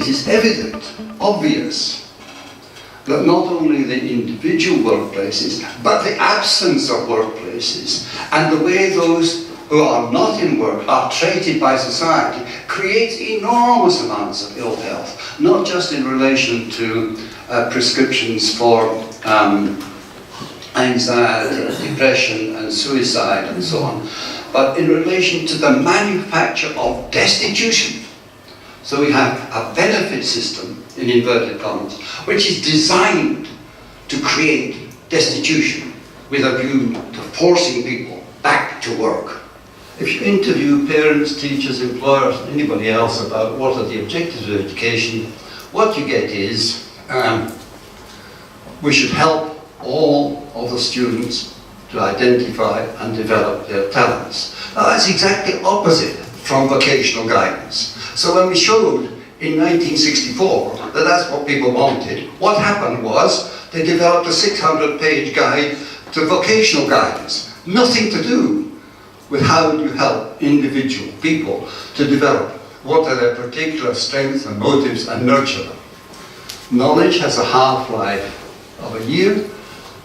it is evident, obvious, that not only the individual workplaces, but the absence of workplaces and the way those who are not in work are treated by society creates enormous amounts of ill health, not just in relation to prescriptions for anxiety, depression and suicide and so on, but in relation to the manufacture of destitution. So we have a benefit system, in inverted commas, which is designed to create destitution with a view to forcing people back to work. If you interview parents, teachers, employers, anybody else about what are the objectives of education, what you get is we should help all of the students to identify and develop their talents. Now that's exactly opposite from vocational guidance. So when we showed in 1964 that that's what people wanted, what happened was they developed a 600-page guide to vocational guidance. Nothing to do with how you help individual people to develop what are their particular strengths and motives and nurture them. Knowledge has a half-life of a year.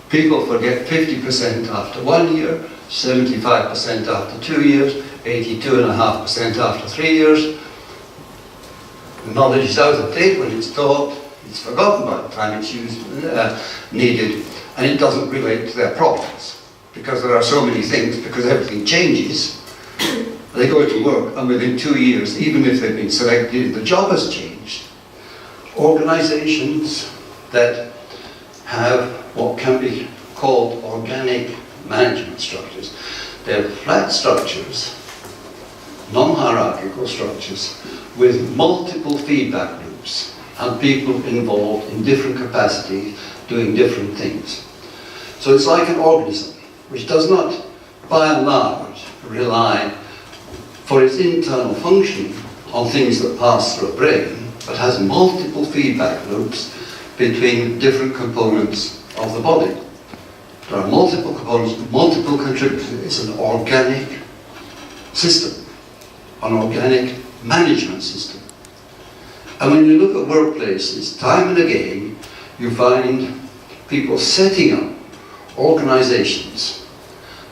People forget 50% after 1 year, 75% after 2 years, 82.5% after 3 years. Knowledge is out of date when it's taught, it's forgotten by the time it's used, needed, and it doesn't relate to their problems. Because there are so many things, because everything changes, they go to work and within 2 years, even if they've been selected, the job has changed. Organizations that have what can be called organic management structures, they're flat structures, non-hierarchical structures, with multiple feedback loops and people involved in different capacities doing different things. So it's like an organism which does not, by and large, rely for its internal function on things that pass through a brain, but has multiple feedback loops between different components of the body. There are multiple components, multiple contributors. It's an organic system, an organic management system. And when you look at workplaces, time and again, you find people setting up organizations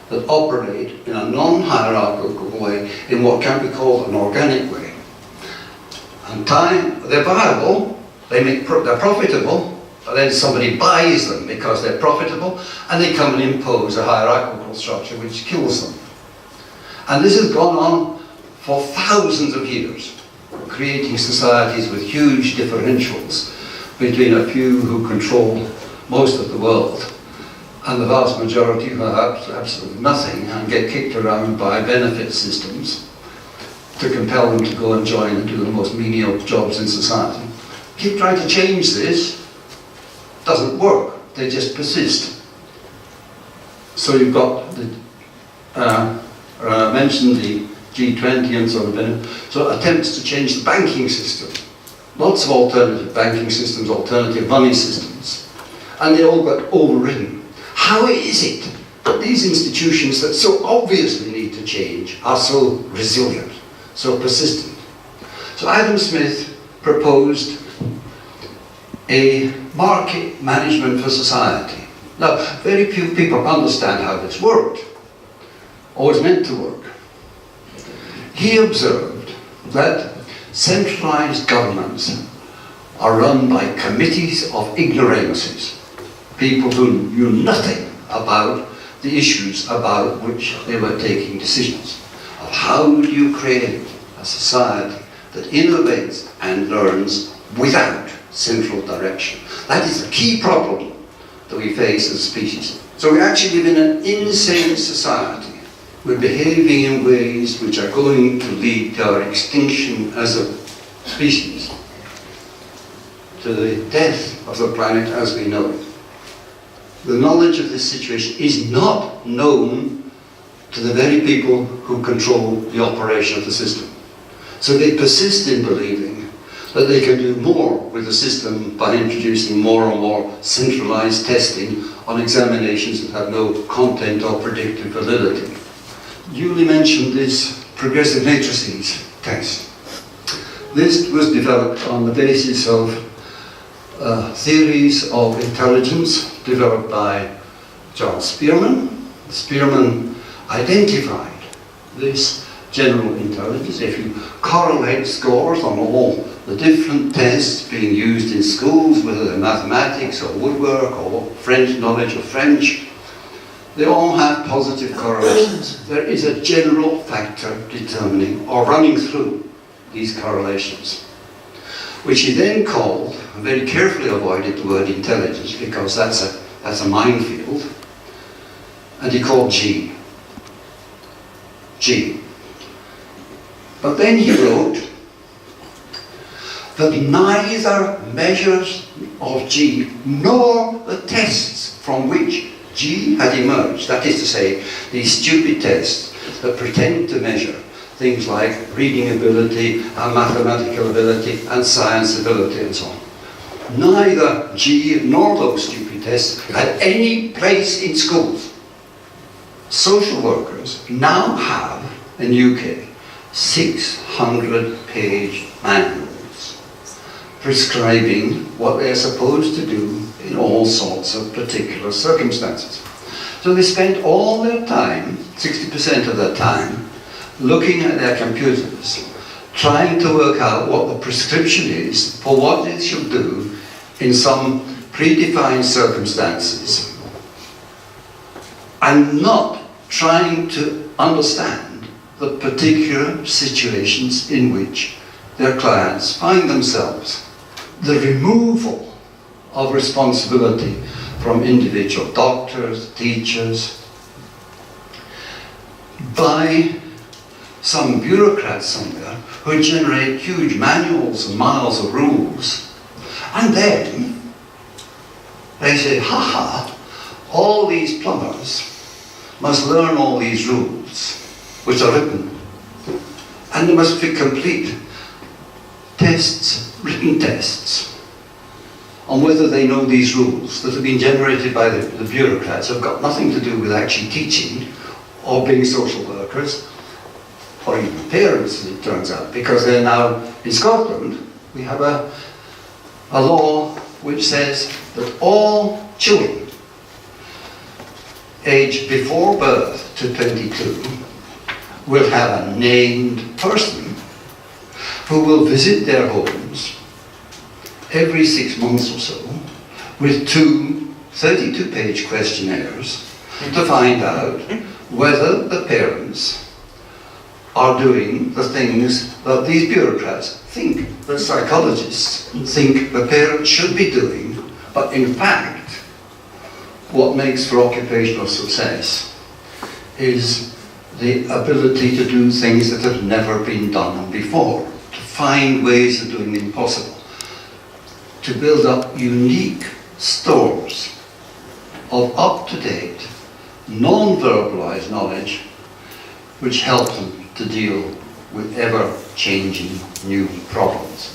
that operate in a non-hierarchical way, in what can be called an organic way. And they're viable, they're profitable, but then somebody buys them because they're profitable, and they come and impose a hierarchical structure which kills them. And this has gone on for thousands of years, creating societies with huge differentials between a few who control most of the world and the vast majority who have absolutely nothing and get kicked around by benefit systems to compel them to go and join and do the most menial jobs in society. Keep trying to change this, doesn't work, they just persist. So you've got the, I mentioned the G20 and so on, so attempts to change the banking system. Lots of alternative banking systems, alternative money systems, and they all got overridden. How is it that these institutions that so obviously need to change are so resilient, so persistent? So Adam Smith proposed a market management for society. Now, very few people understand how this worked, or was meant to work. He observed that centralized governments are run by committees of ignoramuses, people who knew nothing about the issues about which they were taking decisions. Of how do you create a society that innovates and learns without central direction? That is the key problem that we face as a species. So we actually live in an insane society. We're behaving in ways which are going to lead to our extinction as a species, to the death of the planet as we know it. The knowledge of this situation is not known to the very people who control the operation of the system. So they persist in believing that they can do more with the system by introducing more and more centralized testing on examinations that have no content or predictive validity. Julie mentioned this progressive matrices test. This was developed on the basis of theories of intelligence developed by John Spearman. Spearman identified this general intelligence. If you correlate scores on all the different tests being used in schools, whether they're mathematics or woodwork or French, knowledge of French, they all have positive correlations. There is a general factor determining or running through these correlations, which he then called, and very carefully avoided the word intelligence because that's a minefield, and he called G. G. But then he wrote that neither measures of G nor the tests from which G had emerged, that is to say, these stupid tests that pretend to measure things like reading ability and mathematical ability and science ability and so on. Neither G nor those stupid tests had any place in schools. Social workers now have, in the UK, 600-page manuals prescribing what they're supposed to do in all sorts of particular circumstances. So they spend all their time, 60% of their time, looking at their computers, trying to work out what the prescription is for what they should do in some predefined circumstances, and not trying to understand the particular situations in which their clients find themselves. The removal of responsibility from individual doctors, teachers, by some bureaucrats somewhere who generate huge manuals and miles of rules, and then they say, ha, all these plumbers must learn all these rules which are written, and there must be complete tests, written tests, on whether they know these rules that have been generated by the bureaucrats, have got nothing to do with actually teaching or being social workers, or even parents, as it turns out, because they're now, in Scotland, we have a law which says that all children aged before birth to 22 will have a named person who will visit their homes every 6 months or so with 2 32-page questionnaires to find out whether the parents are doing the things that these bureaucrats think, the psychologists think the parents should be doing, but in fact, what makes for occupational success is the ability to do things that have never been done before, to find ways of doing the impossible, to build up unique stores of up-to-date, non-verbalized knowledge which help them to deal with ever-changing new problems.